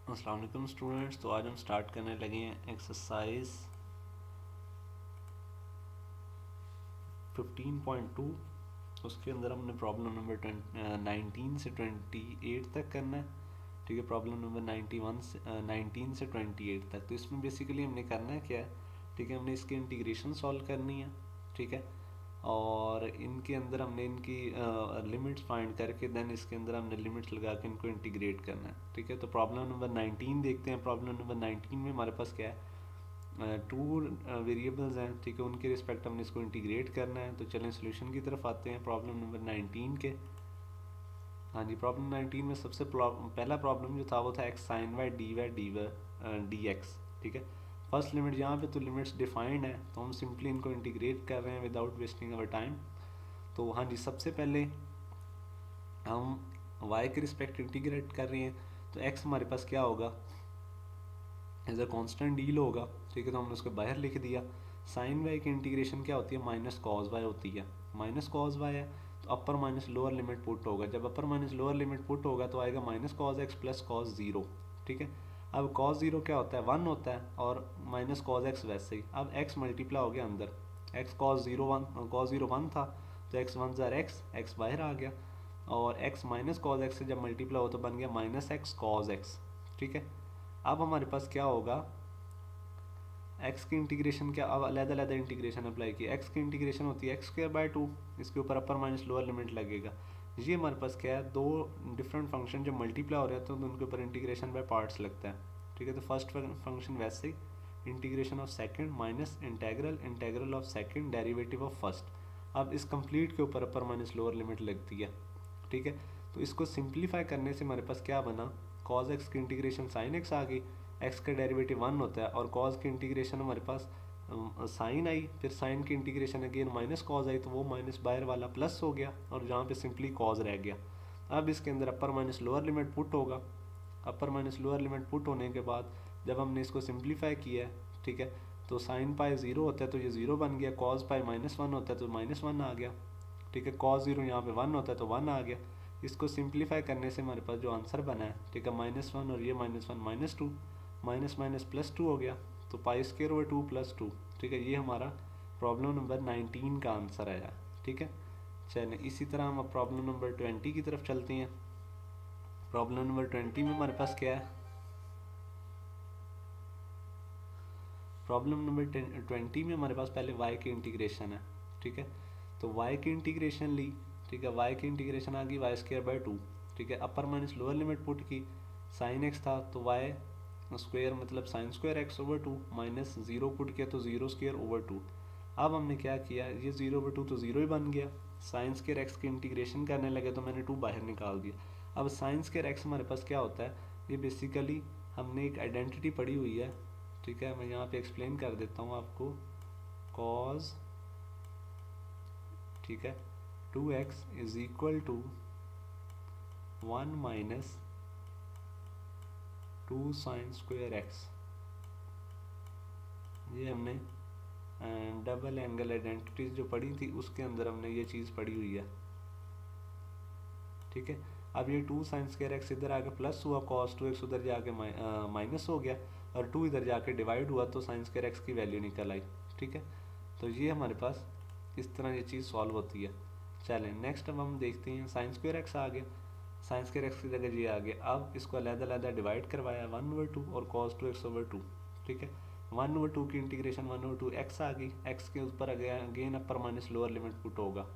अस्सलाम वालेकुम स्टूडेंट्स। तो आज हम स्टार्ट करने लगे हैं एक्सरसाइज 15.2। उसके अंदर हमने प्रॉब्लम नंबर 19 से 28 तक करना है। ठीक है, प्रॉब्लम नंबर 19 से 28 तक। तो इसमें बेसिकली हमने करना है क्या है, ठीक है, हमने इसकी इंटीग्रेशन सॉल्व करनी है। ठीक है, और इनके अंदर हमने इनकी लिमिट्स फाइंड करके देन इसके अंदर हमने लिमिट्स लगा के इनको इंटीग्रेट करना है। ठीक है, तो प्रॉब्लम नंबर 19 देखते हैं। प्रॉब्लम नंबर 19 में हमारे पास क्या है, टू वेरिएबल्स हैं। ठीक है, उनके रिस्पेक्ट हमने इसको इंटीग्रेट करना है। तो चलें सोल्यूशन की तरफ आते हैं प्रॉब्लम नंबर 19 के। हाँ जी, प्रॉब्लम 19 में सबसे पहला प्रॉब्लम जो था वो था x sine y d x. ठीक है, फर्स्ट लिमिट यहाँ पे तो लिमिट्स डिफाइंड है, तो हम सिंपली इनको इंटीग्रेट कर रहे हैं विदाउट वेस्टिंग अवर टाइम। तो हाँ जी, सबसे पहले हम y के रिस्पेक्ट इंटीग्रेट कर रहे हैं, तो x हमारे पास क्या होगा, एज अ कांस्टेंट डील होगा। ठीक है, तो हमने उसको बाहर लिख दिया। साइन वाई की इंटीग्रेशन क्या होती है, माइनस कॉस वाई होती है। माइनस कॉस वाई है तो अपर माइनस लोअर लिमिट पुट होगा। जब अपर माइनस लोअर लिमिट पुट होगा तो आएगा minus cos x plus cos zero. ठीक है, अब कॉस जीरो क्या होता है, वन होता है, और माइनस कॉस एक्स वैसे ही। अब एक्स मल्टीप्लाई हो गया अंदर, एक्स कॉस जीरो वन था, तो एक्स वन ज़ार एक्स, एक्स बाहर आ गया, और एक्स माइनस कॉस एक्स से जब मल्टीप्लाई हो तो बन गया माइनस एक्स कॉस एक्स। ठीक है, अब हमारे पास क्या होगा, एक्स की इंटीग्रेशन क्या, अब अलग-अलग इंटीग्रेशन अप्लाई की। एक्स की इंटीग्रेशन होती है एक्स स्क्वायर बाय टू, इसके ऊपर अपर माइनस लोअर लिमिट लगेगा। ये हमारे पास क्या है, दो डिफरेंट फंक्शन जब मल्टीप्लाई हो रहे हैं तो उनके ऊपर इंटीग्रेशन बाय पार्ट्स लगता है। ठीक है, तो फर्स्ट फंक्शन वैसे ही integration of second minus integral of second derivative of first. अब इस कंप्लीट के ऊपर अपर माइनस लोअर लिमिट लगती है। ठीक है, तो इसको सिंप्लीफाई करने से हमारे पास क्या बना, कॉज एक्स की इंटीग्रेशन साइन एक्स आ गई, एक्स का डेरिवेटिव वन होता है, और कॉज की इंटीग्रेशन हमारे पास साइन आई, फिर साइन की इंटीग्रेशन अगेन माइनस कॉज आई, तो वो माइनस बाहर वाला प्लस हो गया, और जहाँ पे सिंपली कॉज रह गया। अब इसके अंदर upper minus lower limit put होगा। Upper minus lower limit put होने के बाद जब हमने इसको सिंप्लीफाई किया है, ठीक है, तो साइन पाई ज़ीरो होता है तो ये ज़ीरो बन गया, कॉज पाई माइनस वन होता है तो माइनस वन आ गया। ठीक है, कॉस जीरो यहाँ पे वन होता है तो वन आ गया। इसको सिंप्लीफाई करने से हमारे पास जो आंसर बना है, ठीक है, माइनस वन और ये minus one minus two, minus minus plus two हो गया, तो pi square over two plus two. ठीक है, ये हमारा प्रॉब्लम नंबर 19 का आंसर आया। ठीक है, चलिए इसी तरह हम अब प्रॉब्लम नंबर 20 की तरफ चलते हैं। प्रॉब्लम नंबर 20 में हमारे पास क्या है, प्रॉब्लम नंबर 20 में हमारे पास पहले y की इंटीग्रेशन है। ठीक है, तो y की इंटीग्रेशन ली। ठीक है, y की इंटीग्रेशन आ गई वाई स्क्र बाय टू। ठीक है, upper minus lower limit put की, साइन एक्स था तो वाई स्क्वेयर मतलब sine square x over two, minus zero put किया तो जीरो स्क्वेयर ओवर टू। अब हमने क्या किया, ये जीरो ओवर टू तो जीरो ही बन गया। साइन स्क्वेयर एक्स की इंटीग्रेशन करने लगे तो मैंने टू बाहर निकाल दिया। अब साइन स्क्वेयर एक्स हमारे पास क्या होता है, ये बेसिकली हमने एक आइडेंटिटी पढ़ी हुई है। ठीक है, मैं यहाँ पे एक्सप्लेन कर देता हूँ आपको। कॉज, ठीक है, two x is equal to one minus two sine square x. ये हमने डबल एंगल आइडेंटिटीज जो पढ़ी थी उसके अंदर हमने ये चीज़ पढ़ी हुई है। ठीक है, अब ये टू साइन स्क्वेयर एक्स इधर आके प्लस हुआ, कॉस टू एक्स उधर जाके माइनस हो गया, और टू इधर जाके डिवाइड हुआ तो साइन स्क्वेयर एक्स की वैल्यू निकल आई। ठीक है, तो ये हमारे पास इस तरह ये चीज़ सॉल्व होती है। चलें नेक्स्ट अब हम देखते हैं, साइन स्क्वेयर एक्स आ गया, साइन स्क्वेयर एक्स की जगह ये आ गया। अब इसको अलग-अलग डिवाइड करवाया, वन ओवर टू और cos two x over two. ठीक है, वन ओवर टू की integration one over two x आ गई, एक्स के ऊपर again upper minus lower limit put होगा।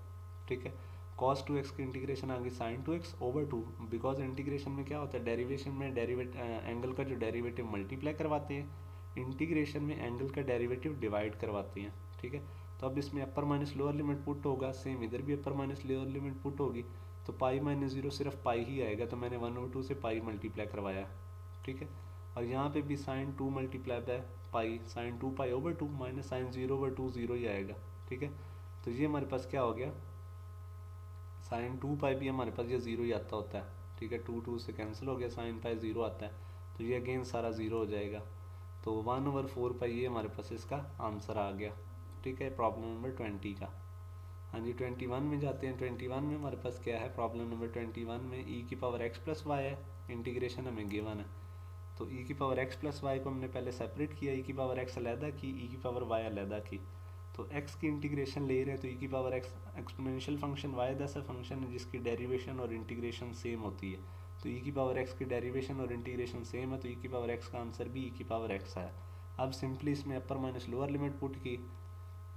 ठीक है, कॉस टू एक्स की इंटीग्रेशन आ गई sine two x over two, because integration में क्या होता है, डेरिवेशन में एंगल का जो डेरिवेटिव मल्टीप्लाई करवाते हैं, इंटीग्रेशन में एंगल का डेरिवेटिव डिवाइड करवाते हैं। ठीक है, तो अब इसमें upper minus lower limit put होगा, सेम इधर भी upper minus lower limit put होगी, तो पाई माइनस जीरो सिर्फ पाई ही आएगा, तो मैंने वन ओवर टू से पाई मल्टीप्लाई करवाया। ठीक है, और यहाँ पे भी sine two multiply by pi, sine two pi over two minus sine zero over two zero ही आएगा। ठीक है, तो ये हमारे पास क्या हो गया, साइन टू पाई भी हमारे पास ये ज़ीरो ही आता होता है। ठीक है, टू टू से कैंसिल हो गया, साइन पाई ज़ीरो आता है, तो ये अगेन सारा ज़ीरो हो जाएगा, तो वन ओवर फोर पाई ये हमारे पास इसका आंसर आ गया। ठीक है, प्रॉब्लम नंबर 20 का। हाँ जी, 21 में जाते हैं। 21 में हमारे पास क्या है, प्रॉब्लम नंबर 21 में ई की पावर एक्स प्लस वाई है, इंटीग्रेशन हमें गिवन है। तो ई की पावर एक्स प्लस वाई को हमने पहले सेपरेट किया, ई की पावर एक्स अलहदा की, ई की पावर वाई अलहदा की। तो एक्स की इंटीग्रेशन ले रहे हैं तो ई की power x exponential function y ऐसा फंक्शन है जिसकी डेरिवेशन और इंटीग्रेशन सेम होती है। तो ई की पावर एक्स की डेरिवेशन और इंटीग्रेशन सेम है, तो ई की पावर एक्स का आंसर भी ई की पावर एक्स है। अब सिंपली इसमें upper minus lower limit put की,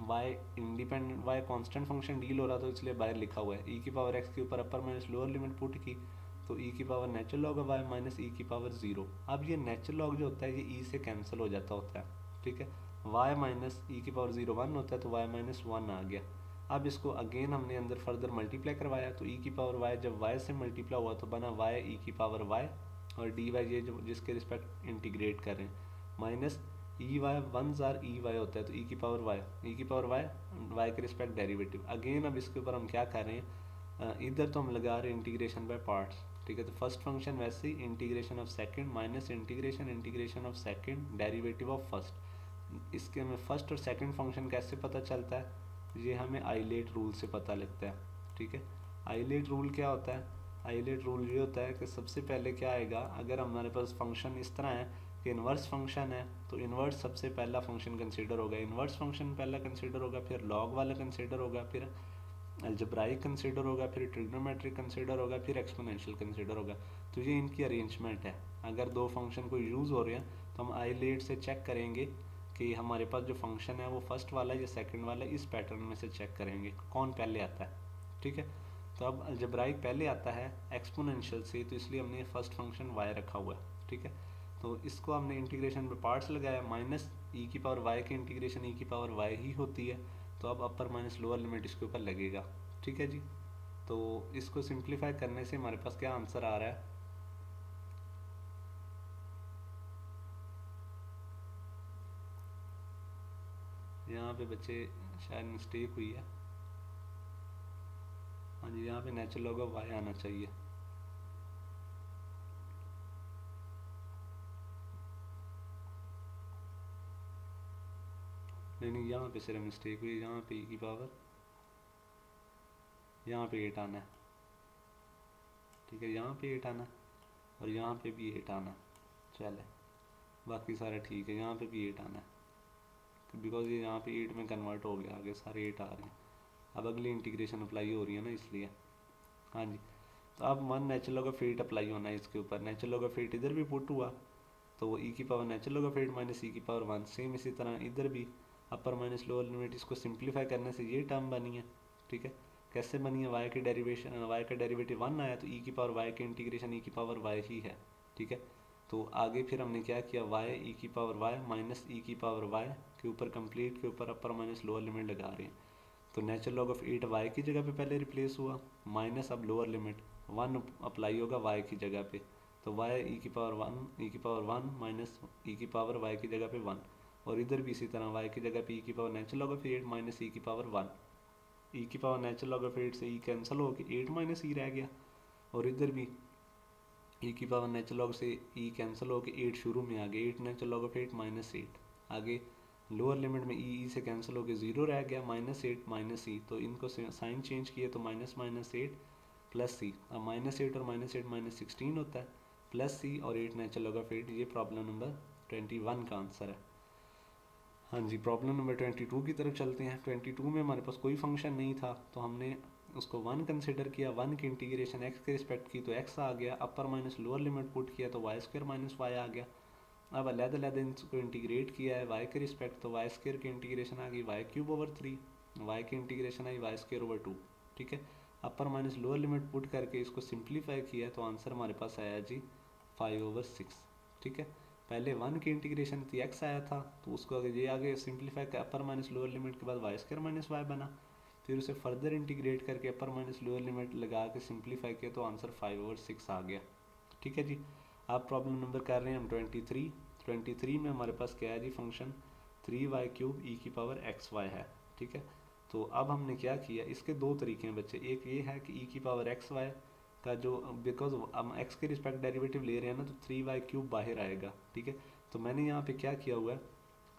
y independent y constant function deal हो रहा तो इसलिए बाहर लिखा हुआ है। ई की पावर एक्स के ऊपर upper minus lower limit put की, तो ई की power natural log y minus e की पावर ज़ीरो। अब ये नेचुरल लॉग जो होता है ये ई से कैंसिल हो जाता होता है, ठीक है। वाई माइनस ई की पावर ज़ीरो वन होता है, तो वाई माइनस वन आ गया। अब इसको अगेन हमने अंदर फर्दर मल्टीप्लाई करवाया, तो ई की पावर वाई जब वाई से मल्टीप्लाई हुआ तो बना वाई ई की पावर वाई, और डी वाई ये जो जिसके रिस्पेक्ट इंटीग्रेट कर रहे हैं, माइनस ई वाई वन जार ई वाई होता है, तो ई की पावर वाई वाई के रिस्पेक्ट डेरिवेटिव। अगेन अब इसके ऊपर हम क्या कर रहे हैं, इधर तो हम लगा रहे हैं इंटीग्रेशन बाय पार्ट्स, ठीक है। तो फर्स्ट फंक्शन वैसे ही integration of second minus integration of second derivative of first. इसके हमें फर्स्ट और सेकंड फंक्शन कैसे पता चलता है, ये हमें आइलेट रूल से पता लगता है, ठीक है। आइलेट रूल क्या होता है, आइलेट रूल ये होता है कि सबसे पहले क्या आएगा, अगर हमारे पास फंक्शन इस तरह है कि इन्वर्स फंक्शन है, तो इन्वर्स सबसे पहला फंक्शन कंसीडर होगा, इन्वर्स फंक्शन पहला कंसीडर होगा, फिर लॉग वाला कंसीडर होगा, फिर अलजेब्राइक कंसीडर होगा, फिर ट्रिग्नोमेट्रिक कंसीडर होगा, फिर एक्सपोनेंशियल कंसीडर होगा। तो ये इनकी अरेंजमेंट है। अगर दो फंक्शन को यूज़ हो रहे हैं तो हम आइलेट से चेक करेंगे कि हमारे पास जो फंक्शन है वो फर्स्ट वाला या सेकंड वाला, इस पैटर्न में से चेक करेंगे कौन पहले आता है, ठीक है। तो अब अलजेब्राइक पहले आता है एक्सपोनेंशियल से, तो इसलिए हमने फर्स्ट फंक्शन वाई रखा हुआ है, ठीक है। तो इसको हमने इंटीग्रेशन में पार्ट्स लगाया, माइनस ई की पावर वाई की इंटीग्रेशन ई की पावर वाई ही होती है, तो अब अपर माइनस लोअर लिमिट इसके ऊपर लगेगा, ठीक है जी। तो इसको सिंप्लीफाई करने से हमारे पास क्या आंसर आ रहा है, यहाँ पे बच्चे शायद मिस्टेक हुई है, हाँ जी, यहाँ पे नेचुरल लॉग ऑफ वाई आना चाहिए। नहीं नहीं, यहाँ पे सिर्फ मिस्टेक हुई, यहाँ पे ई की पावर, यहाँ पे एट आना है, ठीक है। यहाँ पे एट आना और यहाँ पे भी एट आना, चले बाकी सारा ठीक है। यहाँ पे भी एट आना है बिकॉज ये यहाँ पे एट में कन्वर्ट हो गया, आगे सारे एट आ रहे हैं। अब अगली इंटीग्रेशन अप्लाई हो रही है ना, इसलिए हाँ जी। तो अब one natural log of eight apply होना है इसके ऊपर, नेचुरल लॉग ऑफ एट इधर भी पुट हुआ, तो वो ई की power natural log of eight minus e की पावर वन, सेम इसी तरह इधर भी अपर माइनस लोअर लिमिट, इसको सिंप्लीफाई करने से ये टर्म बनी है, ठीक है। कैसे बनी है, वाई की डेरिवेशन, वाई का डेरिवेटिव वन आया, तो ई की पावर वाई की इंटीग्रेशन ई की पावर वाई ही है, ठीक है। तो आगे फिर हमने क्या किया, वाई ई की पावर वाई माइनस ई की पावर वाई के ऊपर कंप्लीट के ऊपर अपर माइनस लोअर लिमिट लगा रहे हैं। तो natural log of eight y की जगह पे पहले रिप्लेस हुआ, माइनस अब लोअर लिमिट वन अप्लाई होगा वाई की जगह पे, तो वाई ई की पावर वन माइनस ई की पावर वाई की जगह पे वन, और इधर भी इसी तरह वाई की जगह पे ई की power natural log of eight minus e की पावर वन, ई की power natural log of eight से ई कैंसिल हो के एट माइनस ई रह गया, और इधर भी ई की पावर नेचुरल लॉग से ई कैंसिल हो के एट शुरू में आ गया, eight natural log of eight minus eight, आगे लोअर लिमिट में ई से कैंसिल हो के ज़ीरो रह गया, माइनस एट माइनस ई, तो इनको साइन चेंज किए तो माइनस माइनस एट प्लस सी, अब माइनस एट और माइनस 16 होता है, प्लस सी और eight natural log of eight. ये प्रॉब्लम नंबर 21 का आंसर है। हाँ जी, प्रॉब्लम नंबर 22 की तरफ चलते हैं। 22 में हमारे पास कोई फंक्शन नहीं था, तो हमने उसको वन कंसिडर किया, वन की इंटीग्रेशन एक्स के रिस्पेक्ट की तो एक्स आ गया, अपर माइनस लोअर लिमिट पुट किया तो वाई स्क्र माइनस वाई आ गया। अब अलग इनको इंटीग्रेट किया है वाई के रिस्पेक्ट, तो वाई स्क्र की इंटीग्रेशन आ गई वाई क्यूब ओवर 3, वाई की इंटीग्रेशन आई वाई स्क्र ओवर 2, ठीक है। Upper minus lower limit put करके इसको सिंप्लीफाई किया तो आंसर हमारे पास आया जी 5/6, ठीक है। पहले वन की इंटीग्रेशन थी एक्स आया था, तो उसको अगर ये आगे सिंप्लीफाई कर अपर माइनस लोअर लिमिट के बाद वाई स्क्र माइनस वाई बना, फिर उसे फर्दर इंटीग्रेट करके अपर माइनस लोअर लिमिट लगा के सिंप्लीफाई किया तो आंसर 5/6 आ गया, ठीक है जी। आप प्रॉब्लम नंबर कर रहे हैं हम 23 में हमारे पास क्या है जी, फंक्शन 3y³ ई की पावर xy है, ठीक है। तो अब हमने क्या किया, इसके दो तरीके हैं बच्चे, एक ये है कि ई की पावर xy का जो, बिकॉज हम x के रिस्पेक्ट डेरिवेटिव ले रहे हैं ना, तो 3y³ बाहर आएगा, ठीक है। तो मैंने यहाँ पे क्या किया हुआ है,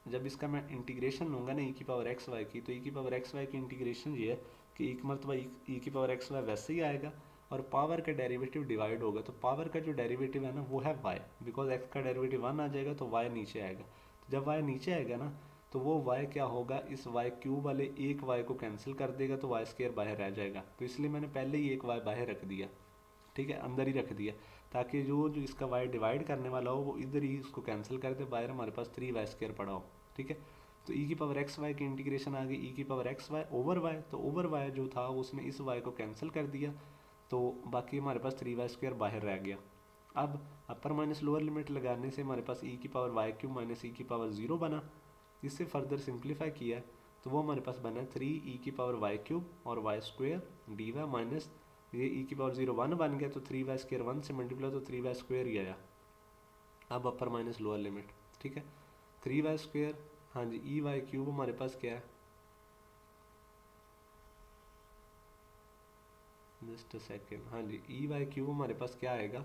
जब इसका मैं इंटीग्रेशन लूँगा ना ई की पावर xy की, तो ई की पावर xy की इंटीग्रेशन ये है कि एक मरतबा ई की पावर xy वैसे ही आएगा, और पावर का डेरिवेटिव डिवाइड होगा, तो पावर का जो डेरिवेटिव है ना वो है y, बिकॉज x का डेरिवेटिव 1 आ जाएगा तो y नीचे आएगा। तो जब y नीचे आएगा ना तो वो y क्या होगा, इस y क्यूब वाले एक y को कैंसिल कर देगा तो y स्क्वायर बाहर रह जाएगा। तो इसलिए मैंने पहले ही एक y बाहर रख दिया, ठीक है, अंदर ही रख दिया, ताकि जो जो इसका y डिवाइड करने वाला हो वो इधर ही उसको कैंसिल कर दे, बाहर हमारे पास 3y स्क्वायर पड़ा हो, ठीक है। तो e की पावर एक्स वाई की इंटीग्रेशन आ गई, e की power x y over y, तो ओवर वाई जो था उसने इस y को कैंसिल कर दिया, तो बाकी हमारे पास 3y स्क्वायर बाहर रह गया। अब अपर माइनस लोअर लिमिट लगाने से हमारे पास e की power y cube minus e की पावर 0 बना। इससे फर्दर सिंप्लीफाई किया तो वो हमारे पास बना 3e की पावर वाई क्यूब और y square d y minus ये e की पावर 0 1 बन गया, तो 3y स्क्वायर 1 से मल्टीप्लाई तो 3y स्क्वायर ही आया। अब अपर माइनस लोअर लिमिट, ठीक है, 3y स्क्वायर, हाँ जी, ई वाई क्यूब हमारे पास क्या है, जस्ट अ सेकेंड, हाँ जी, ई वाई क्यूब हमारे पास क्या आएगा,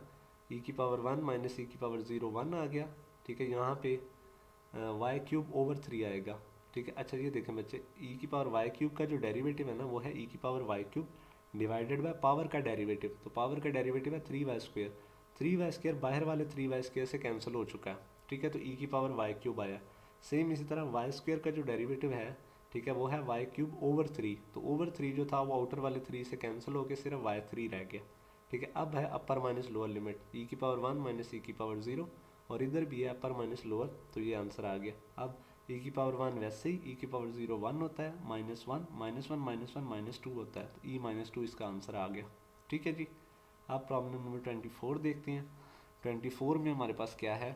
e की पावर 1 माइनस e की पावर 0 1 आ गया, ठीक है। यहाँ पे वाई क्यूब ओवर 3 आएगा, ठीक है। अच्छा ये देखें बच्चे, e की पावर वाई क्यूब का जो डेरिवेटिव है ना वो है e की power y cube divided by power का डेरिवेटिव, तो पावर का डेरिवेटिव है 3y स्क्वायर, 3y स्क्वायर बाहर वाले 3y स्क्वायर से कैंसिल हो चुका है, ठीक है, तो e की पावर वाई क्यूब आया। सेम इसी तरह वाई स्क्वायर का जो डेरिवेटिव है, ठीक है, वो है वाई क्यूब ओवर 3, तो ओवर 3 जो था वो आउटर वाले 3 से कैंसिल होकर सिर्फ वाई 3 रह गया, ठीक है। अब है upper minus lower limit, e की पावर 1 माइनस e की पावर 0, और इधर भी है अपर माइनस लोअर, तो ये आंसर आ गया। अब e की पावर 1 वैसे ही e की पावर 0 1 होता है, माइनस 1 माइनस 1 माइनस 1 माइनस 2 होता है, तो e माइनस 2 इसका आंसर आ गया, ठीक है जी। अब प्रॉब्लम नंबर 24 देखते हैं। 24 में हमारे पास क्या है,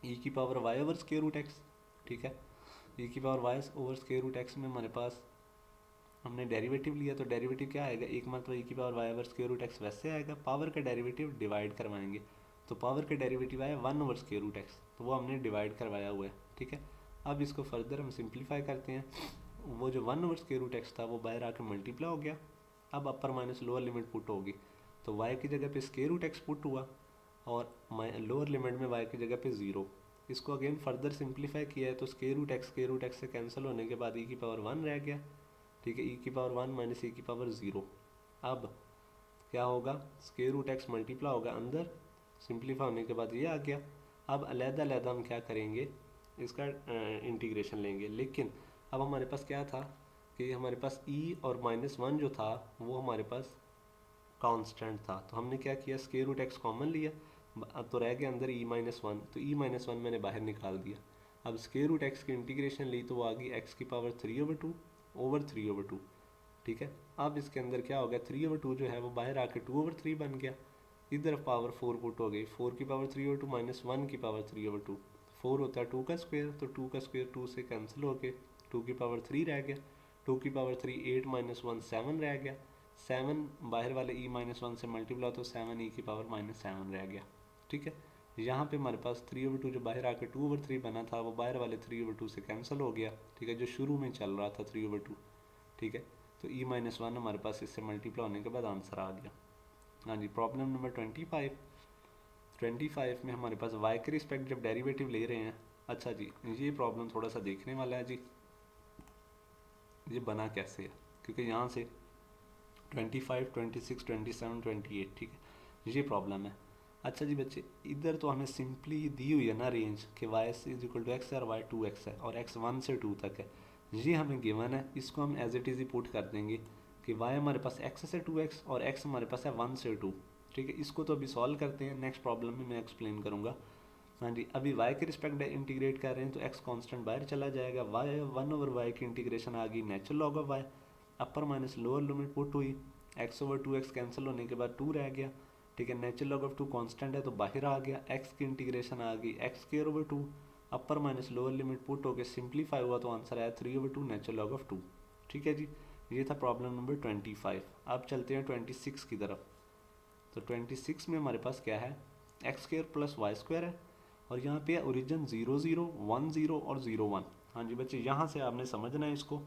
e की power y over square root x, ठीक है, e की power y over square root x में हमारे पास हमने डेरिवेटिव लिया, तो डेरिवेटिव क्या आएगा, एक मतलब e की power y over square root x वैसे आएगा, पावर का डेरिवेटिव डिवाइड करवाएंगे, तो पावर का डेरिवेटिव आया 1 ओवर स्क्वायर रूट एक्स, तो वो हमने डिवाइड करवाया हुआ है, ठीक है। अब इसको फर्दर हम सिंप्लीफाई करते हैं, वो जो 1 ओवर स्क्वायर रूट एक्स था वो बाहर आकर मल्टीप्लाई हो गया। अब अपर माइनस लोअर लिमिट पुट होगी, तो y की जगह पे स्क्वायर रूट एक्स पुट हुआ और लोअर लिमिट में y की जगह पे 0। इसको अगेन फर्दर सिंप्लीफाई किया है तो स्क्वायर रूट एक्स से कैंसिल होने के बाद e की पावर 1 रह गया, ठीक है, e की पावर 1 माइनस e की पावर 0। अब क्या होगा, स्क्वायर रूट एक्स मल्टीप्लाई होगा अंदर, सिंप्लीफाई होने के बाद ये आ गया। अब अलहदा अलहदा हम क्या करेंगे, इसका इंटीग्रेशन लेंगे, लेकिन अब हमारे पास क्या था कि हमारे पास e और -1 जो था वो हमारे पास कांस्टेंट था, तो हमने क्या किया, स्क्वायर रूट एक्स कॉमन लिया, अब तो रह गया अंदर e-1, तो e-1 मैंने बाहर निकाल दिया। अब स्क्वायर रूट एक्स की इंटीग्रेशन ली तो वो आ गई एक्स की पावर 3/2 ओवर 3/2, ठीक है। अब इसके अंदर क्या हो गया, 3/2 जो है वो बाहर आके 2/3 बन गया, इधर पावर 4 पुट हो गई, 4 की पावर 3/2 माइनस 1 की पावर 3/2, 4 होता है 2 का स्क्वायर, तो 2 का स्क्वायर 2 से कैंसिल होके 2 की पावर 3 रह गया, 2 की पावर 3 8 माइनस 1 7 रह गया, 7 बाहर वाले e-1 से मल्टीप्लाई तो 7 e की पावर -7 रह गया, ठीक है। यहाँ पे हमारे पास 3/2 जो बाहर आके 2/3 बना था वो बाहर वाले 3/2 से कैंसिल हो गया, ठीक है, जो शुरू में चल रहा था 3/2, ठीक है। तो e-1 हमारे पास इससे मल्टीप्लाई होने के बाद आंसर आ गया। हाँ जी, प्रॉब्लम नंबर 25 में हमारे पास y के रिस्पेक्ट जब डेरिवेटिव ले रहे हैं। अच्छा जी, ये प्रॉब्लम थोड़ा सा देखने वाला है जी, ये बना कैसे है, क्योंकि यहाँ से 25, 26, 27, 28, ठीक है, ये प्रॉब्लम है। अच्छा जी बच्चे, इधर तो हमें सिंपली दी हुई है ना रेंज कि y is equal to x है और y 2x है और x 1 से 2 तक है, ये हमें गिवन है, इसको हम एज इट इज़ ही पुट कर देंगे कि y हमारे पास x से 2x और x हमारे पास है 1 से 2, ठीक है। इसको तो अभी सॉल्व करते हैं, नेक्स्ट प्रॉब्लम में मैं एक्सप्लेन करूँगा। हाँ जी, अभी y के रिस्पेक्ट इंटीग्रेट कर रहे हैं तो x कांस्टेंट बाहर चला जाएगा, y 1 ओवर y की इंटीग्रेशन आ गई natural log of y, upper minus lower limit put हुई, x ओवर 2x कैंसिल होने के बाद 2 रह गया, ठीक है, नेचुरल लॉग ऑफ 2 कांस्टेंट है तो बाहर आ गया, x की इंटीग्रेशन आ गई x स्क्वायर ओवर 2, अपर माइनस लोअर लिमिट पुट होकर सिंप्लीफाई हुआ तो आंसर आया 3/2 नेचुरल लॉग ऑफ 2, ठीक है जी। ये था प्रॉब्लम नंबर 25। अब चलते हैं 26 की तरफ। तो 26 में हमारे पास क्या है, x square plus y square है और यहाँ पे ओरिजिन 0 0 1 0 और 0 1। हाँ जी बच्चे, यहाँ से आपने समझना है इसको।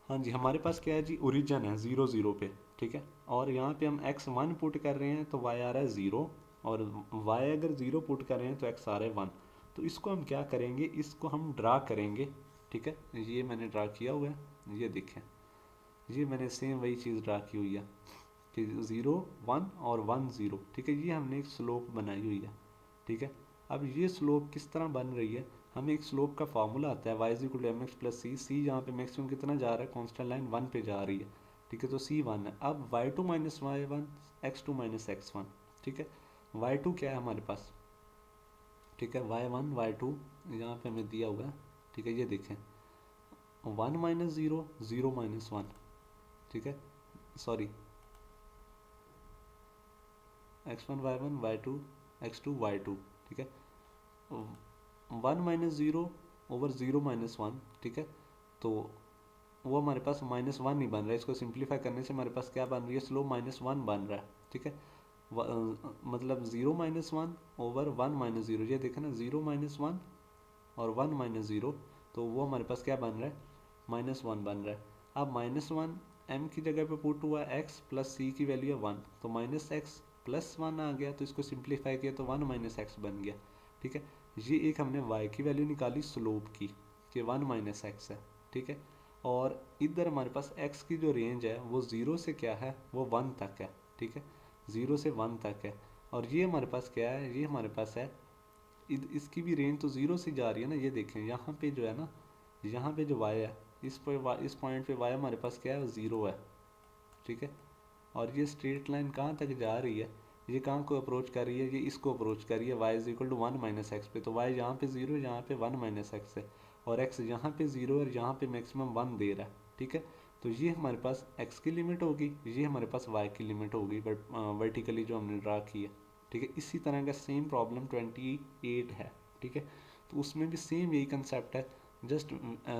हाँ जी, हमारे पास क्या है जी, ओरिजिन है 0 0 पे, ठीक है, और यहाँ पे हम x1 पुट कर रहे हैं तो y आ रहा है 0, और y अगर 0 पुट कर रहे हैं तो x आ रहा है 1। तो इसको हम क्या करेंगे, इसको हम ड्रा करेंगे, ठीक है, ये मैंने ड्रा किया हुआ है, ये देखें, ये मैंने सेम वही चीज़ ड्रा की हुई है कि 0 1 और 1 0, ठीक है। ये हमने एक स्लोप बनाई हुई है, ठीक है। अब ये स्लोप किस तरह बन रही है, हमें एक स्लोप का फार्मूला आता है y is equal to m x plus c, c जहाँ पे मैक्सिमम कितना जा रहा है, कॉन्स्टेंट लाइन 1 पे जा रही है, ठीक है। तो सी 1 है। अब y2 minus y one, x2 minus x one, ठीक है। y2 क्या है हमारे पास, ठीक है, y1 y2 यहाँ पे हमें दिया हुआ है, ठीक है। ये देखें 1 माइनस ज़ीरो, 0 माइनस वन, ठीक है, sorry x1 y1 y2 x2 y2, ठीक है। 1 minus zero over 0 minus one, ठीक है। तो वो हमारे पास माइनस वन ही बन रहा है, इसको सिंप्लीफाई करने से हमारे पास क्या बन रही है, स्लोप माइनस वन बन रहा है, ठीक है। मतलब 0 minus one over 1 minus zero, ये देखें ना, 0 माइनस वन और 1 माइनस ज़ीरो, तो वो हमारे पास क्या बन रहा है, माइनस वन बन रहा है। अब माइनस वन एम की जगह पे पुट हुआ, एक्स प्लस सी की वैल्यू है वन, तो माइनस एक्स प्लस वन आ गया, तो इसको सिंप्लीफाई किया तो वन माइनस एक्स बन गया, ठीक है। ये एक हमने वाई की वैल्यू निकाली स्लोप की, कि वन माइनस एक्स है, ठीक है। और इधर हमारे पास एक्स की जो रेंज है वो ज़ीरो से क्या है, वो वन तक है, ठीक है, ज़ीरो से वन तक है। और ये हमारे पास क्या है, ये हमारे पास है, इसकी भी रेंज तो ज़ीरो से जा रही है ना, ये देखें यहाँ पे जो है ना, यहाँ पे जो वाई है, इस पॉइंट पे वाई हमारे पास क्या है, ज़ीरो है, ठीक है। और ये स्ट्रेट लाइन कहाँ तक जा रही है, ये कहाँ को अप्रोच कर रही है, ये इसको अप्रोच कर रही है, y is equal to one minus x पे। तो वाई यहाँ पे ज़ीरो, यहाँ पे वन माइनस एक्स है, और एक्स यहाँ पे ज़ीरो और यहाँ पे मैक्सिमम वन दे रहा है, ठीक है। तो ये हमारे पास एक्स की लिमिट होगी, ये हमारे पास वाई की लिमिट होगी, बट वर्टिकली जो हमने ड्रा की है, ठीक है। इसी तरह का सेम प्रॉब्लम 28 है, ठीक है। तो उसमें भी सेम यही कंसेप्ट है, जस्ट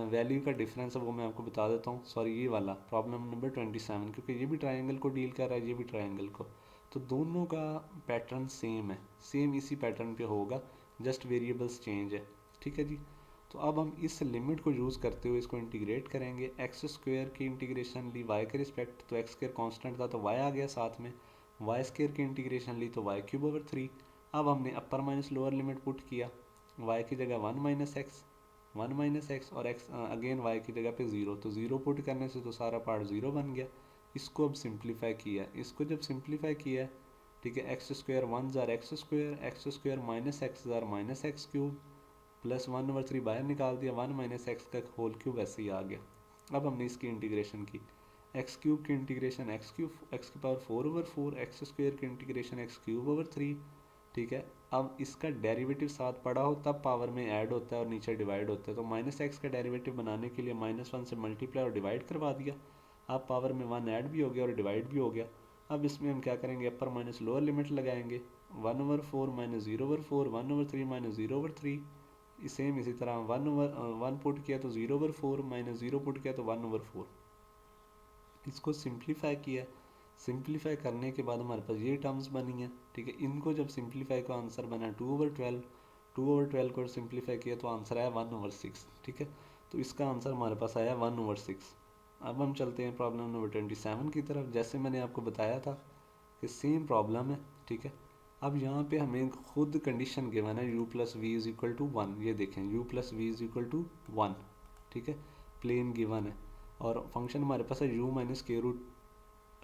वैल्यू का डिफरेंस है वो मैं आपको बता देता हूँ। सॉरी, ये वाला प्रॉब्लम नंबर 27, क्योंकि ये भी ट्रायंगल को डील कर रहा है, ये भी ट्रायंगल को, तो दोनों का पैटर्न सेम है, सेम इसी पैटर्न पे होगा, जस्ट वेरिएबल्स चेंज है, ठीक है जी। तो अब हम इस लिमिट को यूज़ करते हुए इसको इंटीग्रेट करेंगे, एक्स स्क्वेयर की इंटीग्रेशन ली वाई के रिस्पेक्ट, तो एक्स स्क्वेयर कॉन्स्टेंट था तो वाई आ गया साथ में, वाई स्क्वेयर की इंटीग्रेशन ली तो वाई क्यूब ओवर थ्री। अब हमने अपर माइनस लोअर लिमिट पुट किया, वाई की जगह one minus x, one minus x, और एक्स अगेन वाई की जगह पे ज़ीरो, तो ज़ीरो पुट करने से तो सारा पार्ट ज़ीरो बन गया। इसको अब सिंप्लीफाई किया, इसको जब सिंप्लीफाई किया, ठीक है, एक्स स्क्वायर वन ज़ार एक्स स्क्वायर माइनस एक्स ज़ार minus x cube, plus one over three बाहर निकाल दिया, वन माइनस एक्स का होल क्यूब ऐसे ही आ गया। अब हमने इसकी इंटीग्रेशन की, एक्स क्यूब की इंटीग्रेशन एक्स क्यूब एक्स की power four over four, x square की integration x cube over three, ठीक है। अब इसका डेरिवेटिव साथ पड़ा हो तब पावर में ऐड होता है और नीचे डिवाइड होता है, तो माइनस एक्स का डेरिवेटिव बनाने के लिए माइनस वन से मल्टीप्लाई और डिवाइड करवा दिया, अब पावर में वन ऐड भी हो गया और डिवाइड भी हो गया। अब इसमें हम क्या करेंगे, अपर माइनस लोअर लिमिट लगाएंगे, one over four minus zero over four, one over three minus zero over three, same इसी तरह वन पुट किया तो zero over four, minus zero put किया तो वन ओवर फोर। इसको सिंप्लीफाई किया, सिंप्लीफाई करने के बाद हमारे पास ये टर्म्स बनी हैं, ठीक है। इनको जब सिंप्लीफाई का आंसर बना two over twelve, two over twelve को सिंप्लीफाई किया तो आंसर आया वन ओवर सिक्स, ठीक है। तो इसका आंसर हमारे पास आया वन ओवर सिक्स। अब हम चलते हैं प्रॉब्लम नंबर 27 की तरफ। जैसे मैंने आपको बताया था कि सेम प्रॉब्लम है, ठीक है। अब यहाँ पे हमें खुद कंडीशन गिवन है u plus v is equal to one, ये देखें u plus v is equal to one, ठीक है, प्लेन गिवन है। और फंक्शन हमारे पास है u माइनस के रूट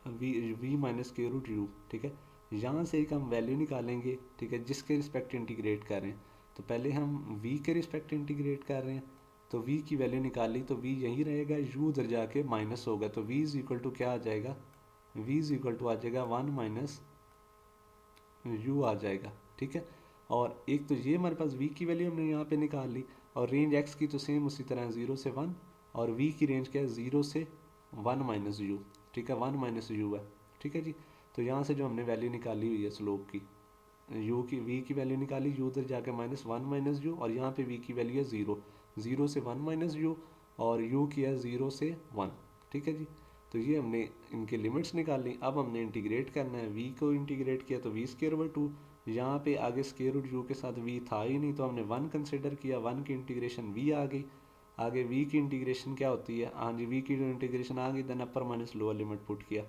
वी माइनस के रूट यू, ठीक है। यहाँ से एक हम वैल्यू निकालेंगे, ठीक है, जिसके रिस्पेक्ट इंटीग्रेट कर रहे हैं। तो पहले हम v के रिस्पेक्ट इंटीग्रेट कर रहे हैं, तो v की वैल्यू निकाली तो v यही रहेगा, u उधर जाके माइनस होगा, तो v इज इक्वल टू क्या आ जाएगा, v इज इक्वल टू आ जाएगा वन माइनस u आ जाएगा, ठीक है। और एक तो ये हमारे पास v की वैल्यू हमने यहाँ पे निकाल ली, और रेंज x की तो सेम उसी तरह ज़ीरो से वन, और v की रेंज क्या है, ज़ीरो से वन माइनस यू, ठीक है, वन माइनस यू है, ठीक है जी। तो यहाँ से जो हमने वैल्यू निकाली हुई है स्लोप की, u की v की वैल्यू निकाली, u उधर जाके माइनस वन माइनस यू, और यहाँ पे v की वैल्यू है ज़ीरो, ज़ीरो से वन माइनस यू, और u की है ज़ीरो से वन, ठीक है जी। तो ये हमने इनके लिमिट्स निकाली। अब हमने इंटीग्रेट करना है, v को इंटीग्रेट किया तो वी स्केयर ओवर टू, यहाँ पे आगे स्केयर रूट यू के साथ v था ही नहीं, तो हमने वन कंसिडर किया, वन की इंटीग्रेशन v आ गई। आगे v की इंटीग्रेशन क्या होती है, हाँ जी, v की जो इंटीग्रेशन आ गई, then upper minus lower limit put किया,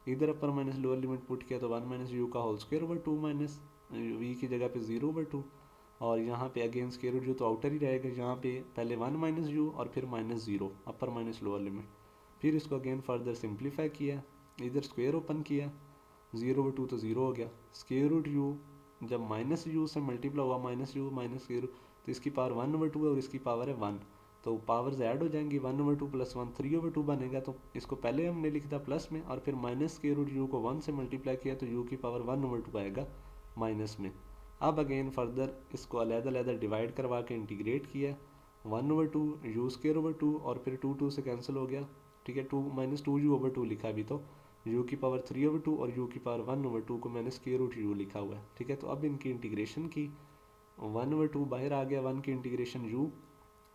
इधर upper minus lower limit put किया तो वन माइनस यू का whole square over two, minus v की जगह पे ज़ीरो ओवर टू, और यहाँ पे अगेन स्केयर रूट यू तो आउटर ही रहेगा, यहाँ पे पहले वन माइनस यू और फिर minus zero, upper minus lower limit, फिर इसको अगेन फर्दर सिंप्लीफाई किया, इधर स्क्वेयर ओपन किया, 0/2 तो 0 हो गया, स्क्वेयर रूट यू जब माइनस यू से मल्टीप्लाई हुआ, minus u minus square root, तो इसकी पावर 1/2 है और इसकी पावर है 1, तो पावर्स ऐड हो जाएंगी, 1/2 + 1 3/2 बनेगा। तो इसको पहले हमने लिख दिया प्लस में और फिर माइनस स्क्वेयर रूट यू को 1 से मल्टीप्लाई किया तो यू की पावर 1/2 आएगा माइनस में। अब अगेन फर्दर इसको अलग-अलग डिवाइड करवा के इंटीग्रेट किया, 1/2 यू स्क्वेयर ओवर 2 और फिर 2 से कैंसिल हो गया, ठीक है, 2 - 2u/2 लिखा अभी तो, यू की पावर 3/2 और यू की पावर 1/2 को मैंने स्क्वेयर रूट यू लिखा हुआ है, ठीक है। तो अब इनकी इंटीग्रेशन की, 1/2 बाहर आ गया, 1 की इंटीग्रेशन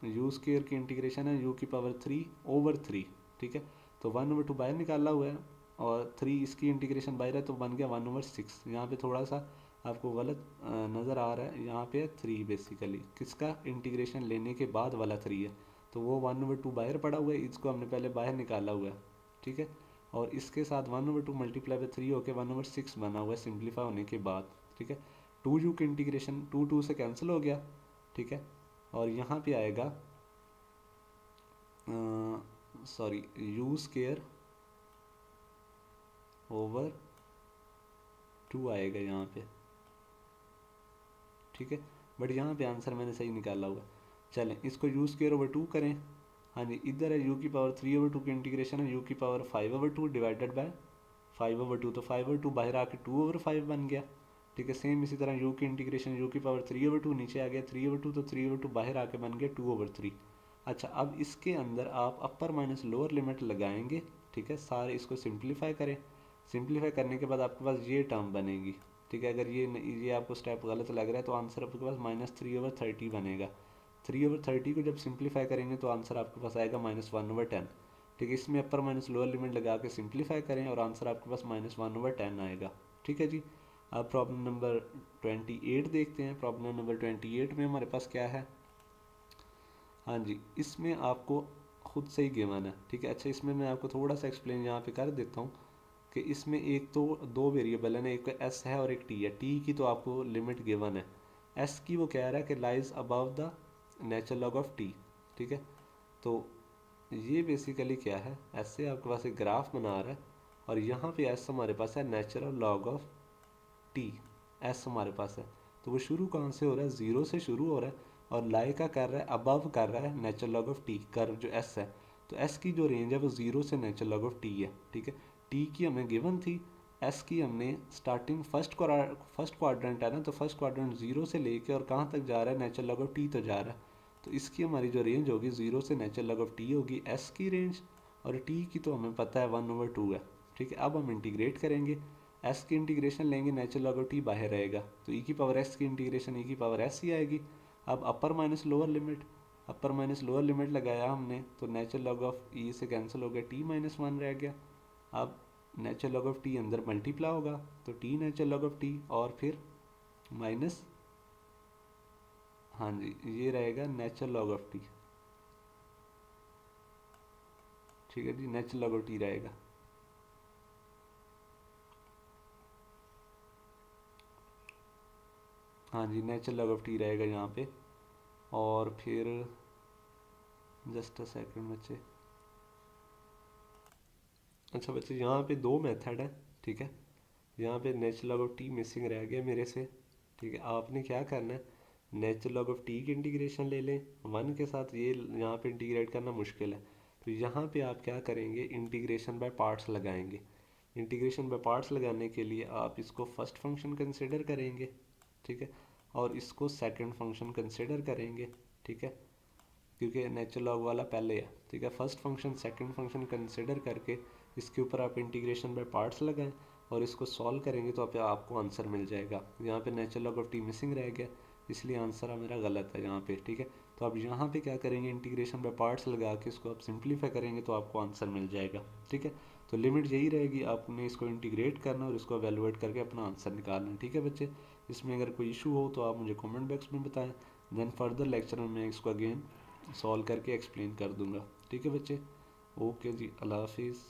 यू स्क्वेयर की इंटीग्रेशन है यू की पावर 3/3, ठीक है। तो 1/2 बाहर निकाला हुआ है और 3 इसकी इंटीग्रेशन बाहर है तो बन गया 1/6। यहाँ पे थोड़ा सा आपको गलत नज़र आ रहा है, यहाँ पे 3 बेसिकली, किसका इंटीग्रेशन लेने के बाद वाला 3 है, तो वो 1/2 बाहर पड़ा हुआ है, इसको हमने पहले बाहर निकाला हुआ है, ठीक है। और इसके साथ 1/2 मल्टीप्लाई बाई 3 होकर 1/6 बना हुआ है सिंप्लीफाई होने के बाद, ठीक है। 2u की इंटीग्रेशन 2 से कैंसिल हो गया, ठीक है। और यहाँ पे आएगा सॉरी यू स्क्वेयर ओवर 2 आएगा यहाँ पे, ठीक है। बट यहाँ पे आंसर मैंने सही निकाला हुआ। चलें इसको यू स्क्वेयर ओवर 2 करें, हाँ जी, इधर है यू की पावर 3/2 की इंटीग्रेशन है यू की पावर 5/2 डिवाइडेड बाय 5/2, तो 5/2 बाहर आके 2/5 बन गया, ठीक है। सेम इसी तरह यू की इंटीग्रेशन यू की पावर 3/2 नीचे आ गया 3/2, तो 3/2 बाहर आके बन गया 2/3। अच्छा, अब इसके अंदर आप अपर माइनस लोअर लिमिट लगाएंगे, ठीक है। सारे इसको सिंप्लीफाई करें, सिंप्लीफाई करने के बाद आपके पास ये टर्म बनेगी, ठीक है। अगर ये आपको स्टेप गलत लग रहा है तो आंसर आपके पास -3/30 बनेगा। 3/30 को जब सिंप्लीफाई करेंगे तो आंसर आपके पास आएगा -1/10, ठीक है। इसमें अपर माइनस लोअर लिमिट लगा के सिंप्लीफाई करें और आंसर आपके पास -1/10 आएगा, ठीक है जी। अब प्रॉब्लम नंबर 28 देखते हैं। प्रॉब्लम नंबर 28 में हमारे पास क्या है, हाँ जी, इसमें आपको खुद से ही गिवन है, ठीक है। अच्छा, इसमें मैं आपको थोड़ा सा एक्सप्लेन यहाँ पे कर देता हूँ कि इसमें एक तो 2 वेरिएबल है ना, एक एस है और एक टी है। टी की तो आपको लिमिट गिवन है, एस की वो कह रहा है कि lies above the natural log of T, ठीक है। तो ये बेसिकली क्या है, एस से आपके पास एक ग्राफ बना रहा है और यहाँ पे एस हमारे पास है natural log of T, S हमारे पास है। तो वो शुरू कहाँ से हो रहा है, 0 से शुरू हो रहा है और लाई का कर रहा है, अबव कर रहा है natural log of T curve जो एस है। तो एस की जो रेंज है वो 0 से नेचुरल लॉग ऑफ टी है, ठीक है। टी की हमें गिवन थी, एस की हमने स्टार्टिंग फर्स्ट क्वाड्रेंट है ना, तो फर्स्ट क्वाड्रेंट 0 से लेके और कहाँ तक जा रहा है, नेचुरल लॉग ऑफ टी तो जा रहा है। तो इसकी हमारी जो रेंज होगी 0 से नेचुरल लॉग ऑफ टी होगी एस की रेंज, और टी की तो हमें पता है 1/2 है, ठीक है। अब हम इंटीग्रेट करेंगे, एस की इंटीग्रेशन लेंगे, नेचुरल लॉग ऑफ टी बाहर रहेगा तो ई की पावर एस की इंटीग्रेशन ई की पावर एस ही आएगी। अब अपर माइनस लोअर लिमिट, अपर माइनस लोअर लिमिट लगाया हमने तो नेचुरल लॉग ऑफ ई से कैंसिल हो गया, t-1 रह गया। अब नेचुरल लॉग ऑफ टी अंदर मल्टीप्लाई होगा तो T natural log of T और फिर माइनस, हाँ जी, ये रहेगा नेचुरल लॉग ऑफ टी, ठीक है जी, नेचुरल लॉग ऑफ टी रहेगा। हाँ जी, नेचुरल लॉग ऑफ टी रहेगा यहाँ पे। और फिर जस्ट अ सेकंड बच्चे, अच्छा बच्चे यहाँ पे 2 मेथड है, ठीक है। यहाँ पे natural log of T missing रह गया मेरे से, ठीक है। आपने क्या करना है, नेचुरल लॉग ऑफ टी की इंटीग्रेशन ले लें, 1 के साथ ये यहाँ पे इंटीग्रेट करना मुश्किल है, तो यहाँ पे आप क्या करेंगे, इंटीग्रेशन बाय पार्ट्स लगाएंगे। इंटीग्रेशन बाय पार्ट्स लगाने के लिए आप इसको फर्स्ट फंक्शन कंसिडर करेंगे, ठीक है, और इसको सेकंड फंक्शन कंसिडर करेंगे, ठीक है, क्योंकि नेचुरल लॉग वाला पहले है, ठीक है। First function second function consider करके इसके ऊपर आप इंटीग्रेशन बाय पार्ट्स लगाएं और इसको सॉल्व करेंगे तो आपको आंसर मिल जाएगा। यहाँ पे natural log of T missing रह गया इसलिए आंसर मेरा गलत है यहाँ पे, ठीक है। तो आप यहाँ पे क्या करेंगे, इंटीग्रेशन बाय पार्ट्स लगा के इसको आप सिंप्लीफाई करेंगे तो आपको आंसर मिल जाएगा, ठीक है। तो लिमिट यही रहेगी, आपने इसको इंटीग्रेट करना और इसको एवेलुएट करके अपना आंसर निकालना है, ठीक है बच्चे। इसमें अगर कोई इशू हो तो आप मुझे कमेंट बॉक्स में बताएं, देन फर्दर लेक्चर में मैं इसको अगेन सॉल्व करके एक्सप्लेन कर दूंगा, ठीक है बच्चे। ओके जी, अल्लाह हाफिज़।